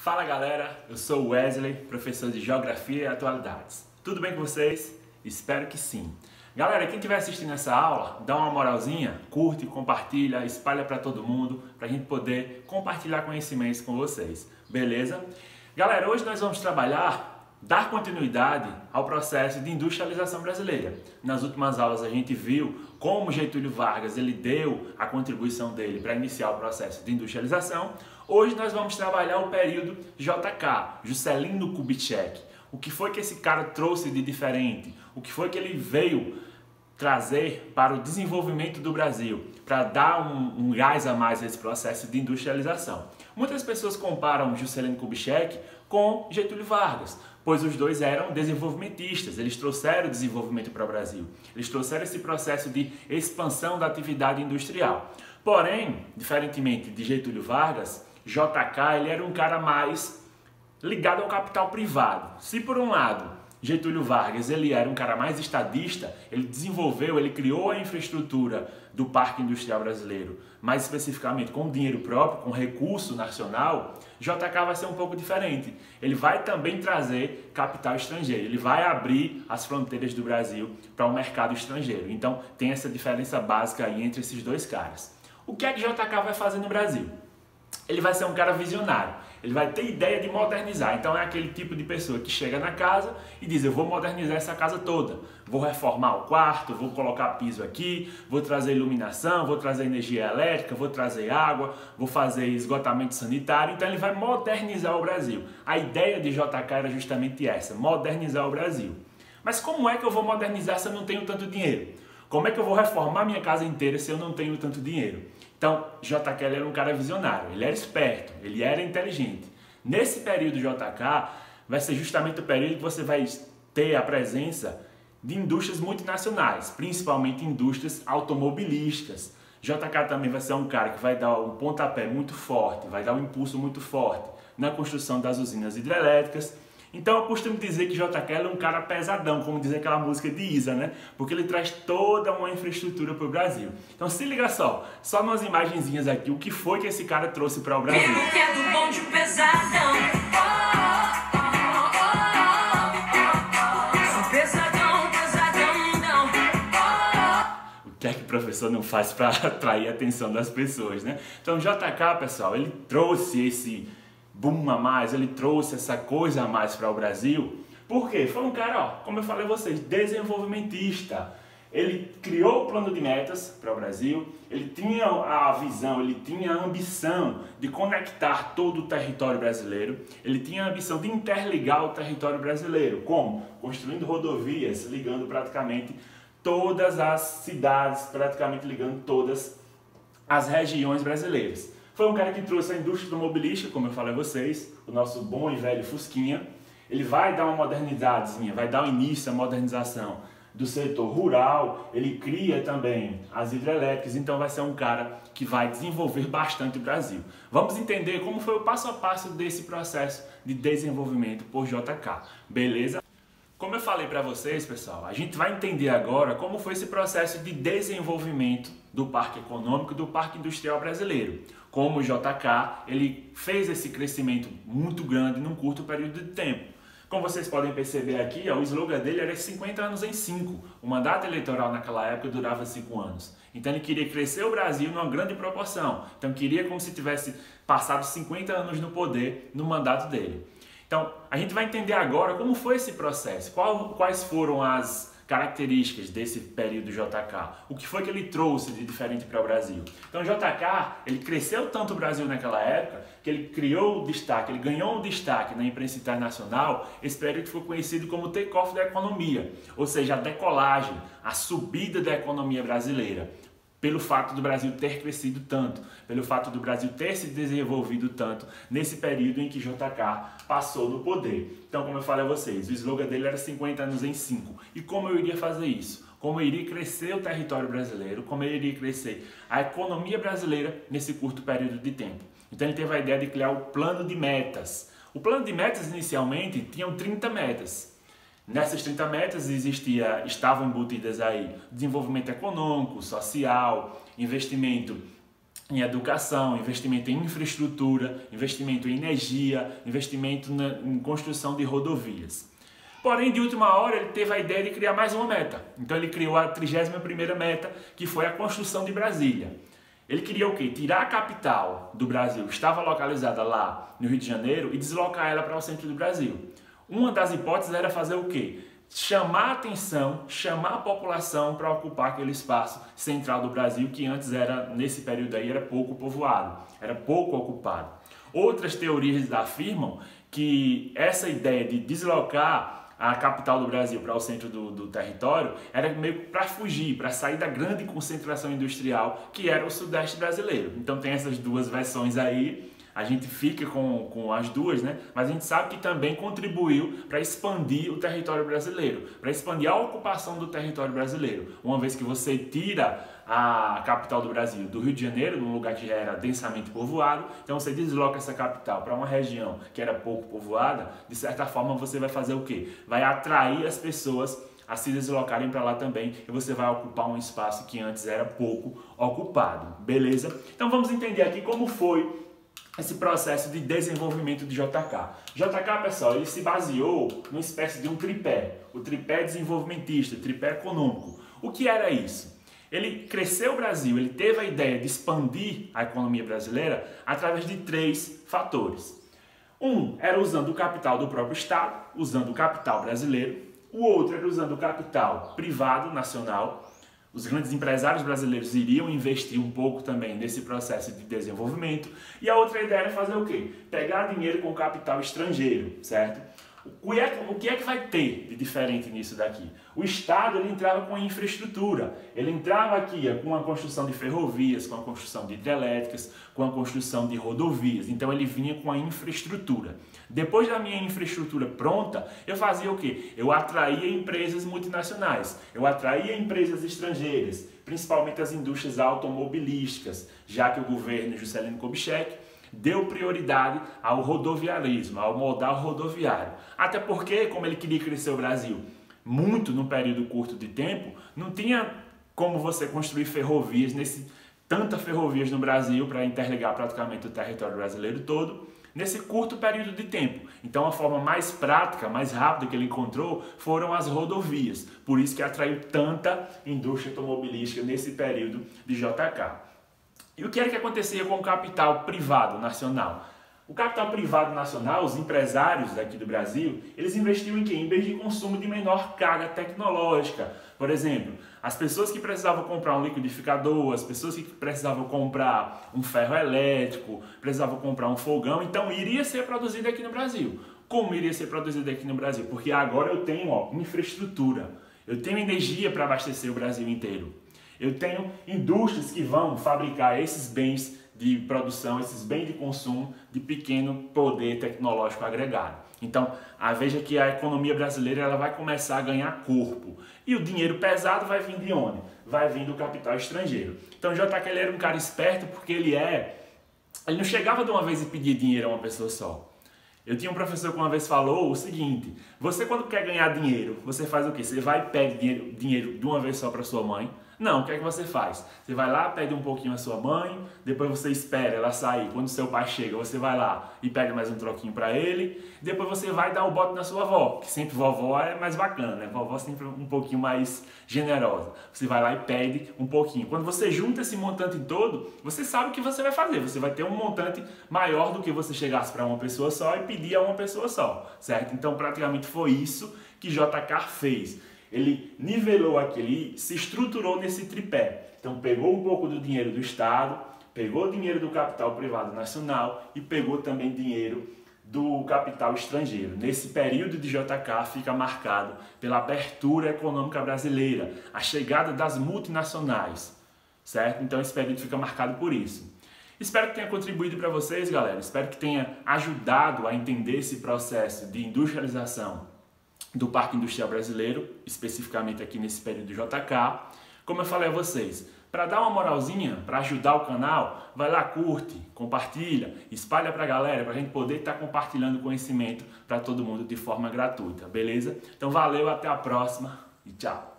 Fala galera, eu sou o Wesley, professor de Geografia e Atualidades. Tudo bem com vocês? Espero que sim. Galera, quem estiver assistindo essa aula, dá uma moralzinha, curte, compartilha, espalha para todo mundo, para a gente poder compartilhar conhecimentos com vocês, beleza? Galera, hoje nós vamos dar continuidade ao processo de industrialização brasileira. Nas últimas aulas a gente viu como Getúlio Vargas ele deu a contribuição dele para iniciar o processo de industrialização. Hoje nós vamos trabalhar o período JK, Juscelino Kubitschek. O que foi que esse cara trouxe de diferente? O que foi que ele veio trazer para o desenvolvimento do Brasil, para dar um gás a mais nesse processo de industrialização? Muitas pessoas comparam Juscelino Kubitschek com Getúlio Vargas, pois os dois eram desenvolvimentistas, eles trouxeram o desenvolvimento para o Brasil, eles trouxeram esse processo de expansão da atividade industrial. Porém, diferentemente de Getúlio Vargas, JK ele era um cara mais ligado ao capital privado. Se por um lado Getúlio Vargas ele era um cara mais estadista, ele desenvolveu, ele criou a infraestrutura do Parque Industrial Brasileiro, mais especificamente com dinheiro próprio, com recurso nacional. JK vai ser um pouco diferente. Ele vai também trazer capital estrangeiro, ele vai abrir as fronteiras do Brasil para o mercado estrangeiro. Então tem essa diferença básica aí entre esses dois caras. O que é que JK vai fazer no Brasil? Ele vai ser um cara visionário, ele vai ter ideia de modernizar. Então é aquele tipo de pessoa que chega na casa e diz: eu vou modernizar essa casa toda, vou reformar o quarto, vou colocar piso aqui, vou trazer iluminação, vou trazer energia elétrica, vou trazer água, vou fazer esgotamento sanitário. Então ele vai modernizar o Brasil. A ideia de JK era justamente essa, modernizar o Brasil. Mas como é que eu vou modernizar se eu não tenho tanto dinheiro? Como é que eu vou reformar minha casa inteira se eu não tenho tanto dinheiro? Então, JK era um cara visionário, ele era esperto, ele era inteligente. Nesse período JK, vai ser justamente o período que você vai ter a presença de indústrias multinacionais, principalmente indústrias automobilísticas. JK também vai ser um cara que vai dar um pontapé muito forte, vai dar um impulso muito forte na construção das usinas hidrelétricas. Então eu costumo dizer que JK é um cara pesadão, como diz aquela música de Isa, né? Porque ele traz toda uma infraestrutura para o Brasil. Então se liga só umas imagenzinhas aqui, o que foi que esse cara trouxe para o Brasil. Eu que é do bonde pesadão. Sou pesadão, pesadão. O que é que o professor não faz para atrair a atenção das pessoas, né? Então JK, pessoal, ele trouxe esse boom a mais, ele trouxe essa coisa a mais para o Brasil. Por quê? Foi um cara, como eu falei a vocês, desenvolvimentista. Ele criou o plano de metas para o Brasil, ele tinha a visão, ele tinha a ambição de conectar todo o território brasileiro, ele tinha a ambição de interligar o território brasileiro. Como? Construindo rodovias, ligando praticamente todas as cidades, praticamente ligando todas as regiões brasileiras. Foi um cara que trouxe a indústria automobilística, como eu falei a vocês, o nosso bom e velho Fusquinha. Ele vai dar uma modernizadezinha, vai dar o início à modernização do setor rural, ele cria também as hidrelétricas, então vai ser um cara que vai desenvolver bastante o Brasil. Vamos entender como foi o passo a passo desse processo de desenvolvimento por JK, beleza? Como eu falei para vocês, pessoal, a gente vai entender agora como foi esse processo de desenvolvimento do Parque Econômico e do Parque Industrial Brasileiro. Como o JK, ele fez esse crescimento muito grande num curto período de tempo. Como vocês podem perceber aqui, o slogan dele era 50 anos em 5. O mandato eleitoral naquela época durava 5 anos. Então ele queria crescer o Brasil numa grande proporção. Então queria como se tivesse passado 50 anos no poder no mandato dele. Então, a gente vai entender agora como foi esse processo, quais foram as características desse período JK, o que foi que ele trouxe de diferente para o Brasil. Então, JK, ele cresceu tanto o Brasil naquela época, que ele criou o destaque, ele ganhou um destaque na imprensa internacional, esse período que foi conhecido como o take-off da economia, ou seja, a decolagem, a subida da economia brasileira. Pelo fato do Brasil ter crescido tanto, pelo fato do Brasil ter se desenvolvido tanto nesse período em que JK passou no poder. Então, como eu falei a vocês, o slogan dele era 50 anos em 5. E como eu iria fazer isso? Como eu iria crescer o território brasileiro, como eu iria crescer a economia brasileira nesse curto período de tempo. Então ele teve a ideia de criar o plano de metas. O plano de metas inicialmente tinham 30 metas. Nessas 30 metas estavam embutidas aí desenvolvimento econômico, social, investimento em educação, investimento em infraestrutura, investimento em energia, investimento em construção de rodovias. Porém, de última hora, ele teve a ideia de criar mais uma meta. Então ele criou a 31ª meta, que foi a construção de Brasília. Ele queria o quê? Tirar a capital do Brasil, que estava localizada lá no Rio de Janeiro, e deslocar ela para o centro do Brasil. Uma das hipóteses era fazer o quê? Chamar a atenção, chamar a população para ocupar aquele espaço central do Brasil, que antes era, nesse período aí, era pouco povoado, era pouco ocupado. Outras teorias afirmam que essa ideia de deslocar a capital do Brasil para o centro do território era meio para fugir, para sair da grande concentração industrial que era o Sudeste brasileiro. Então tem essas duas versões aí. A gente fica com as duas, né? Mas a gente sabe que também contribuiu para expandir o território brasileiro, para expandir a ocupação do território brasileiro. Uma vez que você tira a capital do Brasil do Rio de Janeiro, num lugar que já era densamente povoado, então você desloca essa capital para uma região que era pouco povoada, de certa forma você vai fazer o quê? Vai atrair as pessoas a se deslocarem para lá também e você vai ocupar um espaço que antes era pouco ocupado, beleza? Então vamos entender aqui como foi esse processo de desenvolvimento de JK. JK, pessoal, ele se baseou numa espécie de um tripé, o tripé desenvolvimentista, o tripé econômico. O que era isso? Ele cresceu o Brasil, ele teve a ideia de expandir a economia brasileira através de 3 fatores. Um era usando o capital do próprio Estado, usando o capital brasileiro. O outro era usando o capital privado nacional. Os grandes empresários brasileiros iriam investir um pouco também nesse processo de desenvolvimento. E a outra ideia era fazer o quê? Pegar dinheiro com capital estrangeiro, certo? O que é que vai ter de diferente nisso daqui? O Estado ele entrava com a infraestrutura, ele entrava aqui com a construção de ferrovias, com a construção de hidrelétricas, com a construção de rodovias, então ele vinha com a infraestrutura. Depois da minha infraestrutura pronta, eu fazia o quê? Eu atraía empresas multinacionais, eu atraía empresas estrangeiras, principalmente as indústrias automobilísticas, já que o governo Juscelino Kubitschek deu prioridade ao rodoviarismo, ao modal rodoviário. Até porque, como ele queria crescer o Brasil muito num período curto de tempo, não tinha como você construir ferrovias, tantas ferrovias no Brasil para interligar praticamente o território brasileiro todo, nesse curto período de tempo. Então a forma mais prática, mais rápida que ele encontrou foram as rodovias. Por isso que atraiu tanta indústria automobilística nesse período de JK. E o que era que acontecia com o capital privado nacional? O capital privado nacional, os empresários daqui do Brasil, eles investiam em quê? Em bens de consumo de menor carga tecnológica. Por exemplo, as pessoas que precisavam comprar um liquidificador, as pessoas que precisavam comprar um ferro elétrico, precisavam comprar um fogão, então iria ser produzido aqui no Brasil. Como iria ser produzido aqui no Brasil? Porque agora eu tenho infraestrutura, eu tenho energia para abastecer o Brasil inteiro. Eu tenho indústrias que vão fabricar esses bens de produção, esses bens de consumo de pequeno poder tecnológico agregado. Então, veja que a economia brasileira ela vai começar a ganhar corpo. E o dinheiro pesado vai vir de onde? Vai vir do capital estrangeiro. Então, o JK ele era um cara esperto porque ele não chegava de uma vez e pedia dinheiro a uma pessoa só. Eu tinha um professor que uma vez falou o seguinte: você quando quer ganhar dinheiro, você faz o quê? Você vai e pede dinheiro de uma vez só para sua mãe? Não, o que é que você faz? Você vai lá, pede um pouquinho a sua mãe, depois você espera ela sair. Quando seu pai chega, você vai lá e pede mais um troquinho para ele. Depois você vai dar o bote na sua avó, que sempre vovó é mais bacana, né? Vovó sempre um pouquinho mais generosa. Você vai lá e pede um pouquinho. Quando você junta esse montante todo, você sabe o que você vai fazer. Você vai ter um montante maior do que você chegasse para uma pessoa só e pedir a uma pessoa só, certo? Então praticamente foi isso que JK fez. Ele nivelou aqui, ele se estruturou nesse tripé. Então pegou um pouco do dinheiro do Estado, pegou o dinheiro do capital privado nacional e pegou também dinheiro do capital estrangeiro. Nesse período de JK fica marcado pela abertura econômica brasileira, a chegada das multinacionais, certo? Então esse período fica marcado por isso. Espero que tenha contribuído para vocês, galera. Espero que tenha ajudado a entender esse processo de industrialização do Parque Industrial Brasileiro, especificamente aqui nesse período do JK. Como eu falei a vocês, para dar uma moralzinha, para ajudar o canal, vai lá, curte, compartilha, espalha para a galera, para a gente poder estar compartilhando conhecimento para todo mundo de forma gratuita, beleza? Então valeu, até a próxima e tchau!